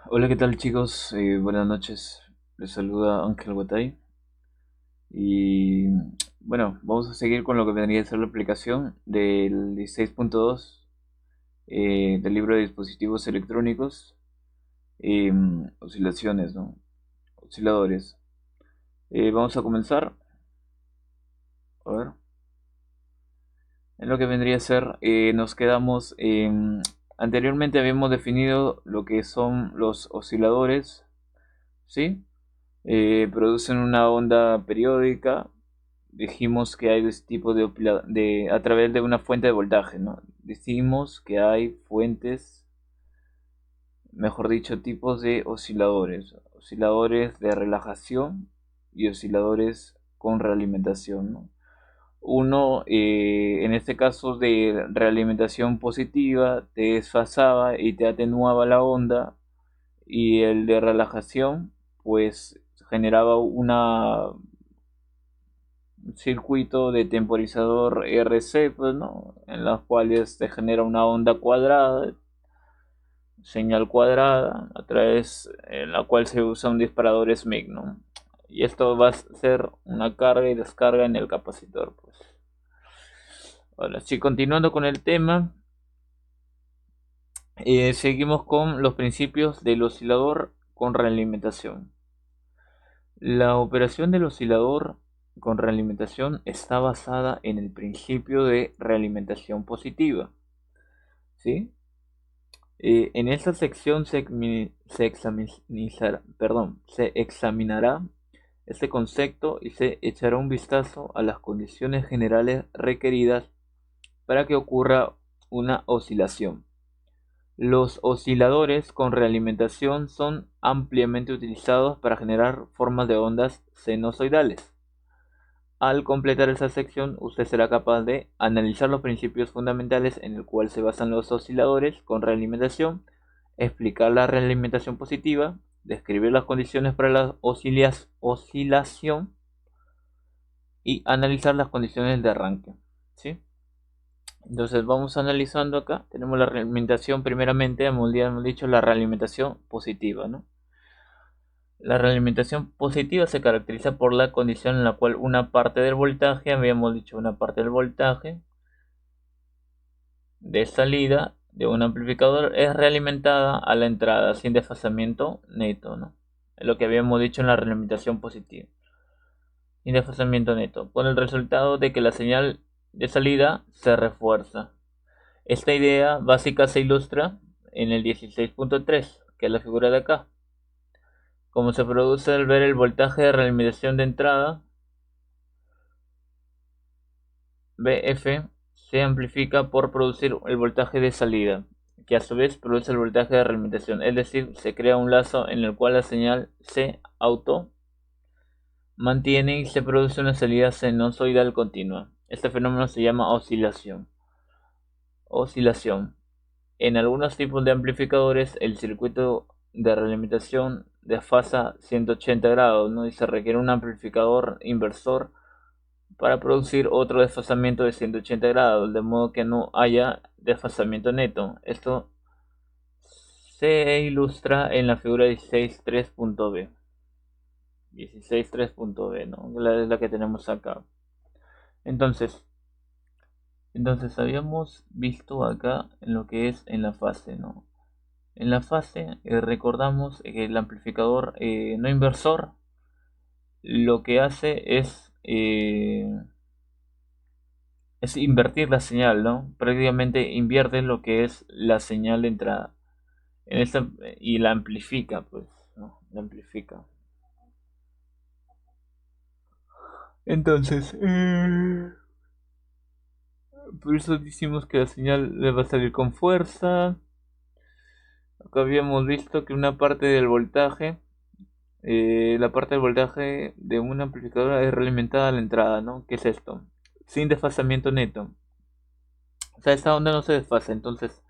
Hola, ¿qué tal chicos? Buenas noches. Les saluda Ángel Guatay. Y bueno, vamos a seguir con lo que vendría a ser la aplicación del 16.2 del libro de dispositivos electrónicos, oscilaciones, ¿no? Osciladores. Vamos a comenzar. A ver. En lo que vendría a ser, nos quedamos anteriormente habíamos definido lo que son los osciladores, ¿sí? Producen una onda periódica. Dijimos que hay dos tipos a través de una fuente de voltaje, ¿no? Decimos que hay fuentes, mejor dicho, tipos de osciladores. Osciladores de relajación y osciladores con realimentación, ¿no? Uno, en este caso de realimentación positiva, te desfasaba y te atenuaba la onda, y el de relajación, pues generaba un circuito de temporizador RC, pues, ¿no? En las cuales se genera una onda cuadrada, señal cuadrada, a través en la cual se usa un disparador SMIC, ¿no? Y esto va a ser una carga y descarga en el capacitor, pues. Ahora sí, continuando con el tema, seguimos con los principios del oscilador con realimentación. La operación del oscilador con realimentación está basada en el principio de realimentación positiva, ¿sí? En esta sección se examinará este concepto y se echará un vistazo a las condiciones generales requeridas para que ocurra una oscilación. Los osciladores con realimentación son ampliamente utilizados para generar formas de ondas sinusoidales. Al completar esa sección, usted será capaz de analizar los principios fundamentales en el cual se basan los osciladores con realimentación, explicar la realimentación positiva, describir las condiciones para la oscilación y analizar las condiciones de arranque, ¿sí? Entonces vamos analizando acá. Tenemos la realimentación primeramente, hemos dicho la realimentación positiva, ¿no? La realimentación positiva se caracteriza por la condición en la cual una parte del voltaje, habíamos dicho una parte del voltaje de salida de un amplificador es realimentada a la entrada sin desfasamiento neto, ¿no? Es lo que habíamos dicho en la realimentación positiva. Sin desfasamiento neto, con el resultado de que la señal de salida se refuerza. Esta idea básica se ilustra en el 16.3, que es la figura de acá. Como se produce al ver el voltaje de realimentación de entrada, Bf se amplifica por producir el voltaje de salida, que a su vez produce el voltaje de realimentación, es decir, se crea un lazo en el cual la señal se auto mantiene y se produce una salida sinusoidal continua. Este fenómeno se llama oscilación. Oscilación. En algunos tipos de amplificadores, el circuito de realimentación desfasa 180 grados, ¿no? Y se requiere un amplificador inversor para producir otro desfasamiento de 180 grados, de modo que no haya desfasamiento neto. Esto se ilustra en la figura 16.3.b. 16.3.b, ¿no? Es la que tenemos acá. Entonces, entonces habíamos visto acá en lo que es en la fase, ¿no? En la fase recordamos que el amplificador no inversor lo que hace es invertir la señal, ¿no? Prácticamente invierte lo que es la señal de entrada en esta, y la amplifica, pues, ¿no? La amplifica. Entonces, por eso decimos que la señal le va a salir con fuerza. Acá habíamos visto que una parte del voltaje, la parte del voltaje de una amplificadora es realimentada a la entrada, ¿no? ¿Qué es esto? Sin desfasamiento neto. O sea, esta onda no se desfasa, entonces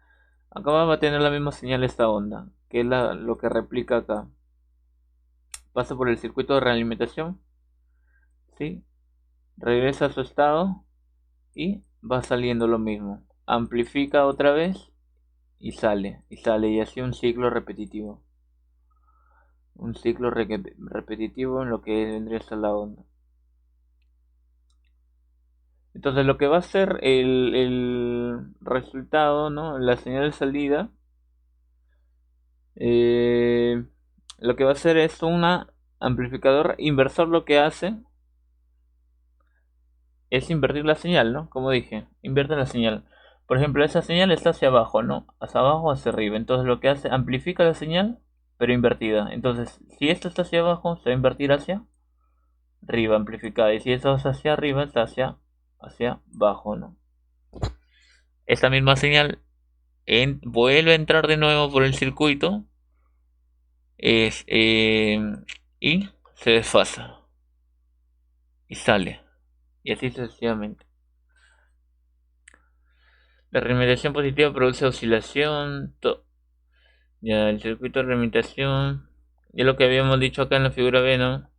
acá va a tener la misma señal esta onda, que es lo que replica acá. Pasa por el circuito de realimentación, ¿sí? Regresa a su estado y va saliendo lo mismo. Amplifica otra vez y sale, y así un ciclo repetitivo. un ciclo repetitivo en lo que vendría a ser la onda. Entonces lo que va a ser el resultado, ¿no? La señal de salida, eh, lo que va a hacer es un amplificador inversor. Lo que hace es invertir la señal, ¿no? Como dije, invierte la señal. Por ejemplo, esa señal está hacia abajo, ¿no? Hacia abajo o hacia arriba. Entonces lo que hace, amplifica la señal, pero invertida. Entonces, si esto está hacia abajo, se va a invertir hacia arriba, amplificada. Y si esto es hacia arriba, está hacia abajo, ¿no? Esta misma señal vuelve a entrar de nuevo por el circuito, es, y se desfasa y sale. Y así sucesivamente. La realimentación positiva produce oscilación. Ya, el circuito de realimentación. Ya lo que habíamos dicho acá en la figura B, ¿no?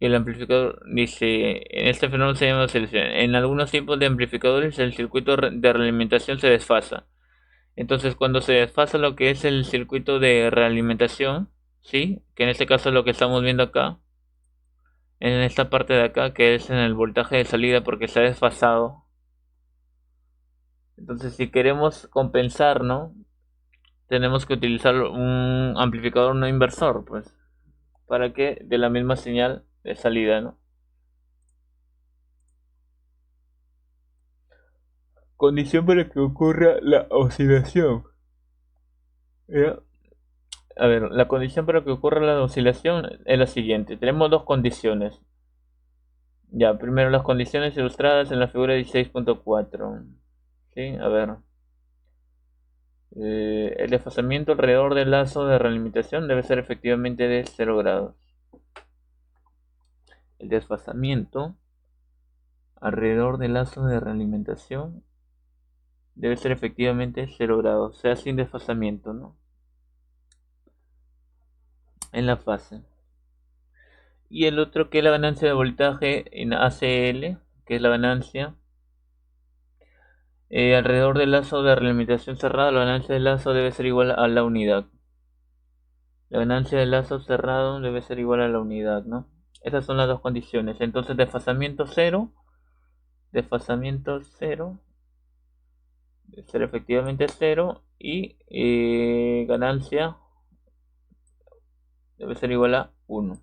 El amplificador dice: en este fenómeno se llama oscilación. En algunos tipos de amplificadores el circuito de realimentación se desfasa. Entonces, cuando se desfasa lo que es el circuito de realimentación, ¿sí? Que en este caso es lo que estamos viendo acá, en esta parte de acá, que es en el voltaje de salida porque se ha desfasado. Entonces, si queremos compensar, ¿no? Tenemos que utilizar un amplificador no inversor, pues, para que dé la misma señal de salida, ¿no? Condición para que ocurra la oscilación. ¿Ya? A ver, la condición para que ocurra la oscilación es la siguiente. Tenemos dos condiciones. Ya, primero las condiciones ilustradas en la figura 16.4. ¿Sí? A ver. El desfasamiento alrededor del lazo de realimentación debe ser efectivamente de 0 grados. El desfasamiento alrededor del lazo de realimentación debe ser efectivamente 0 grados, o sea, sin desfasamiento, ¿no? En la fase. Y el otro, que es la ganancia de voltaje en ACL, que es la ganancia alrededor del lazo de realimentación cerrado. La ganancia del lazo debe ser igual a la unidad. La ganancia del lazo cerrado debe ser igual a la unidad, ¿no? Esas son las dos condiciones. Entonces, desfasamiento cero debe ser efectivamente cero, y ganancia debe ser igual a 1.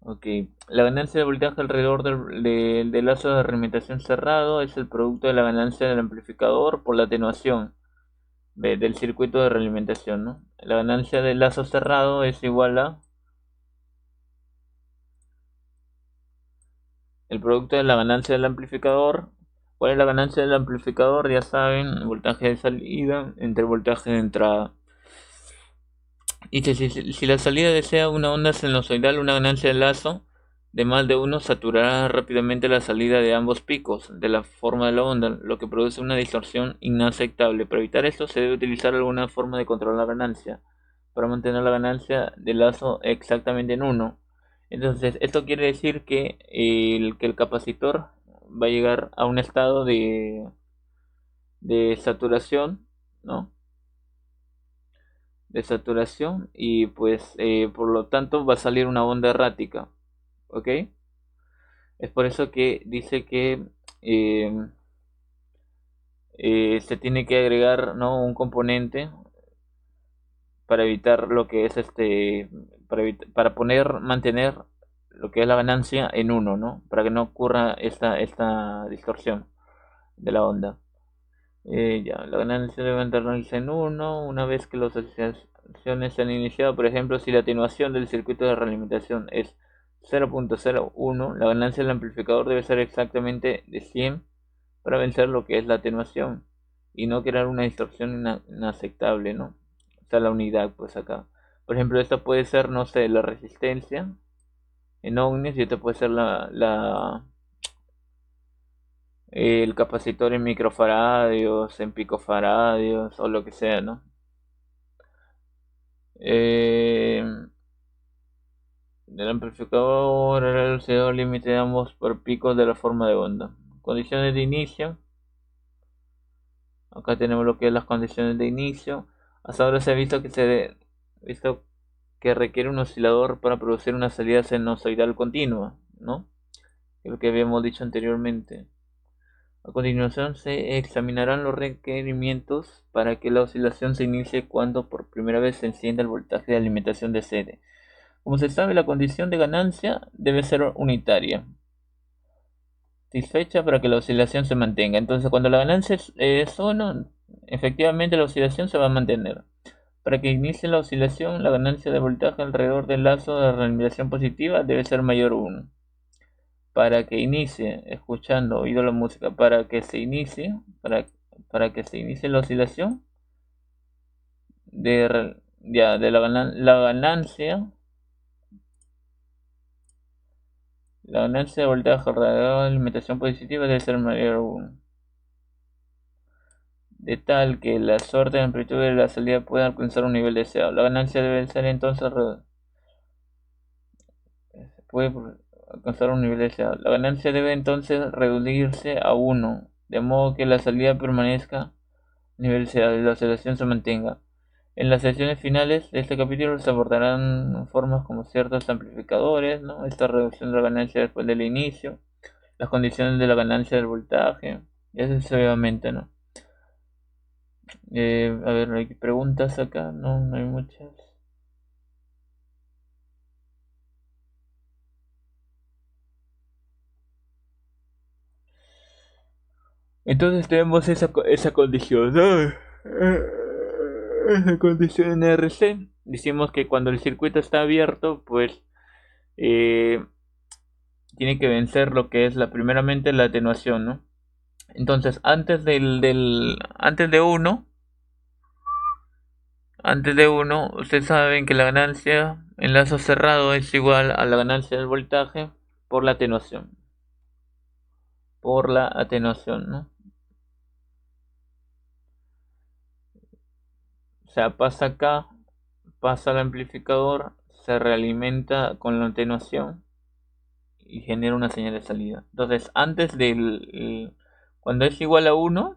Ok, la ganancia de voltaje alrededor del lazo de realimentación cerrado es el producto de la ganancia del amplificador por la atenuación del circuito de realimentación, ¿no? La ganancia del lazo cerrado es igual a el producto de la ganancia del amplificador. ¿Cuál es la ganancia del amplificador? Ya saben, voltaje de salida entre voltaje de entrada. Y si la salida desea una onda sinusoidal, una ganancia de lazo de más de 1 saturará rápidamente la salida de ambos picos de la forma de la onda, lo que produce una distorsión inaceptable. Para evitar esto se debe utilizar alguna forma de controlar la ganancia, para mantener la ganancia de lazo exactamente en 1. Entonces, esto quiere decir que el capacitor va a llegar a un estado de saturación, ¿no? De saturación, y pues por lo tanto va a salir una onda errática, ¿ok? Es por eso que dice que eh, se tiene que agregar, ¿no? Un componente para evitar lo que es para mantener lo que es la ganancia en 1, ¿no? Para que no ocurra esta distorsión de la onda. Ya, la ganancia debe mantenerse en 1 una vez que las oscilaciones se han iniciado. Por ejemplo, si la atenuación del circuito de realimentación es 0.01, la ganancia del amplificador debe ser exactamente de 100 para vencer lo que es la atenuación y no crear una distorsión inaceptable, ¿no? O sea, la unidad, pues acá. Por ejemplo, esta puede ser, no sé, la resistencia en ohms, y esta puede ser el capacitor en microfaradios, en picofaradios o lo que sea, ¿no? Eh, del amplificador, el reducidor límite de ambos por picos de la forma de onda. Condiciones de inicio. Acá tenemos lo que es las condiciones de inicio. Hasta ahora se ha visto que requiere un oscilador para producir una salida sinusoidal continua, ¿no? Es lo que habíamos dicho anteriormente. A continuación se examinarán los requerimientos para que la oscilación se inicie cuando por primera vez se encienda el voltaje de alimentación de sede. Como se sabe, la condición de ganancia debe ser unitaria, satisfecha para que la oscilación se mantenga. Entonces, cuando la ganancia es 1, efectivamente la oscilación se va a mantener. Para que inicie la oscilación, la ganancia de voltaje alrededor del lazo de realimentación positiva debe ser mayor a 1. Para que inicie, escuchando, oído la música, para que se inicie la oscilación de la ganancia de voltaje alrededor de la alimentación positiva debe ser mayor a 1. De tal que la suerte de amplitud de la salida pueda alcanzar un nivel deseado. La ganancia debe ser entonces puede alcanzar un nivel deseado. La ganancia debe entonces reducirse a 1, de modo que la salida permanezca a nivel deseado y la oscilación se mantenga. En las sesiones finales de este capítulo se abordarán formas como ciertos amplificadores, ¿no? Esta reducción de la ganancia después del inicio, las condiciones de la ganancia del voltaje, y así sucesivamente, ¿no? A ver, ¿hay preguntas acá? No, no hay muchas. Entonces tenemos esa condición, ¿no? Esa condición en RC. Decimos que cuando el circuito está abierto, pues eh, tiene que vencer lo que es primeramente la atenuación, ¿no? Entonces, antes de 1, ustedes saben que la ganancia en lazo cerrado es igual a la ganancia del voltaje por la atenuación. ¿No? O sea, pasa acá, pasa al amplificador, se realimenta con la atenuación y genera una señal de salida. Entonces, cuando es igual a 1,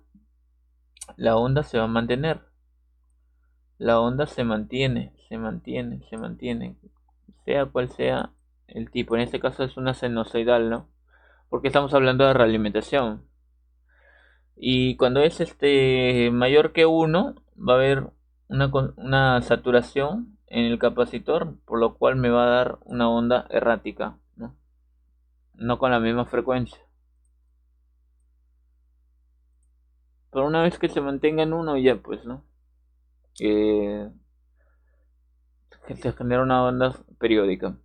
la onda se va a mantener. La onda se mantiene, sea cual sea el tipo. En este caso es una sinusoidal, ¿no? Porque estamos hablando de realimentación. Y cuando es mayor que 1, va a haber una saturación en el capacitor, por lo cual me va a dar una onda errática, ¿no? No con la misma frecuencia. Pero una vez que se mantenga en 1, ya pues, ¿no? Que se genera una onda periódica.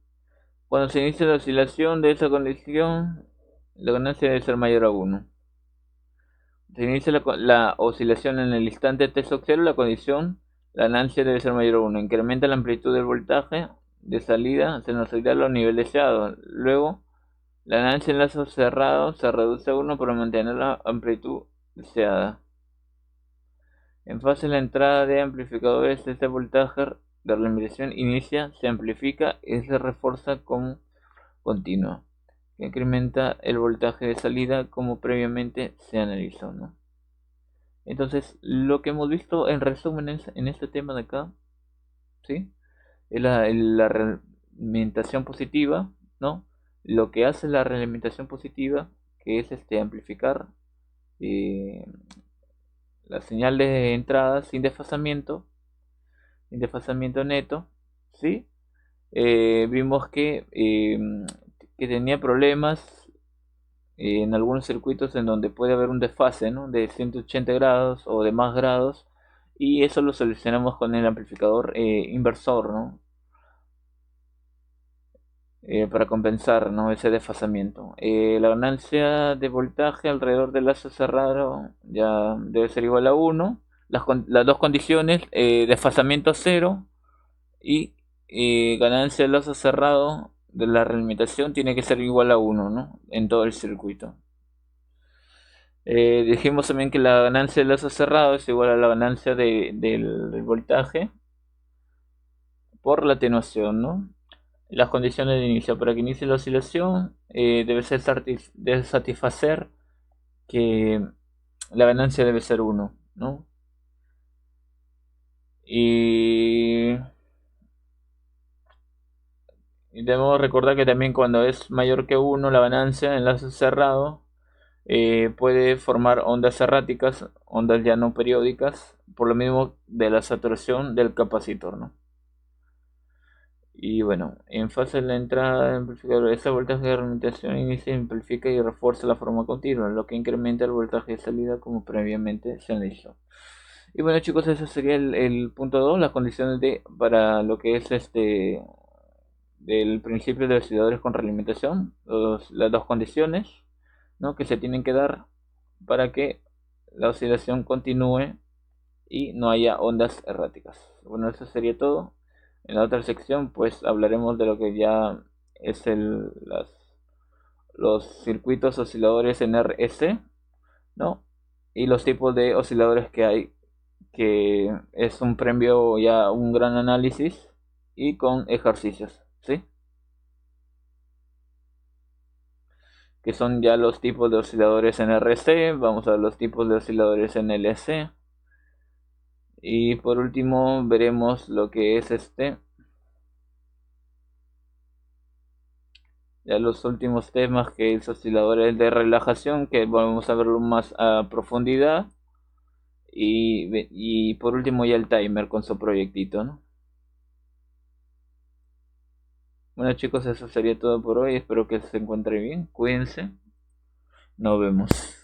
Cuando se inicia la oscilación de esa condición, la ganancia debe ser mayor a 1. Se inicia la oscilación en el instante t sub 0, la ganancia debe ser mayor a 1. Incrementa la amplitud del voltaje de salida sinusoidal a nivel deseado. Luego, la ganancia en lazo cerrado se reduce a 1 para mantener la amplitud deseada. En fase de la entrada de amplificadores, este voltaje de realimentación inicia, se amplifica y se refuerza como continua, que incrementa el voltaje de salida como previamente se analizó, ¿no? Entonces, lo que hemos visto en resumen en este tema de acá, ¿sí? Es la realimentación positiva, ¿no? Lo que hace la realimentación positiva, que es amplificar eh, la señal de entrada sin desfasamiento neto, ¿sí? Vimos que tenía problemas en algunos circuitos en donde puede haber un desfase, ¿no? De 180 grados o de más grados, y eso lo solucionamos con el amplificador inversor, ¿no? Para compensar, ¿no? Ese desfasamiento. La ganancia de voltaje alrededor del lazo cerrado ya debe ser igual a 1. Las dos condiciones, desfasamiento 0 y ganancia del lazo cerrado de la realimentación tiene que ser igual a 1, ¿no? En todo el circuito. Dijimos también que la ganancia del lazo cerrado es igual a la ganancia del voltaje por la atenuación, ¿no? Las condiciones de inicio. Para que inicie la oscilación, debe satisfacer que la ganancia debe ser 1, ¿no? Y debemos recordar que también cuando es mayor que uno la ganancia, enlace cerrado, puede formar ondas erráticas, ondas ya no periódicas, por lo mismo de la saturación del capacitor, ¿no? Y bueno, en fase de la entrada del amplificador, esa voltaje de realimentación inicia, amplifica y refuerza la forma continua, lo que incrementa el voltaje de salida como previamente se analizó. Y bueno chicos, ese sería el punto 2, las condiciones para lo que es del principio de osciladores con realimentación, las dos condiciones, ¿no?, que se tienen que dar para que la oscilación continúe y no haya ondas erráticas. Bueno, eso sería todo. En la otra sección pues hablaremos de lo que ya es los circuitos osciladores en RS, ¿no? Y los tipos de osciladores que hay, que es un premio ya un gran análisis y con ejercicios, ¿sí? Que son ya los tipos de osciladores en RC, vamos a ver los tipos de osciladores en LC y por último veremos lo que es ya los últimos temas, que es osciladores de relajación, que vamos a verlo más a profundidad y por último ya el timer con su proyectito, ¿no? Bueno chicos, eso sería todo por hoy, espero que se encuentren bien, cuídense, nos vemos.